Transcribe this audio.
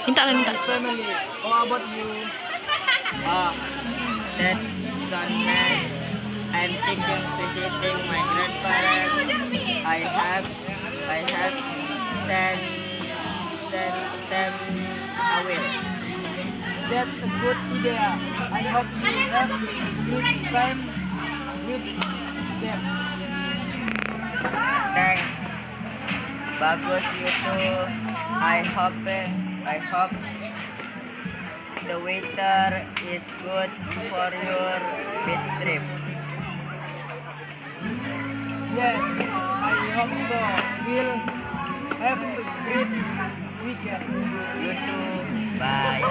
Minta lang, minta. family. How about you? That's so nice. I'm thinking visiting my grandparents. I have sent them away. That's a good idea. I hope you have good time with them. Thanks. Bagus you too. I hope the weather is good for your beach trip. Yes, I hope so. We'll have a great weekend. You too. Bye.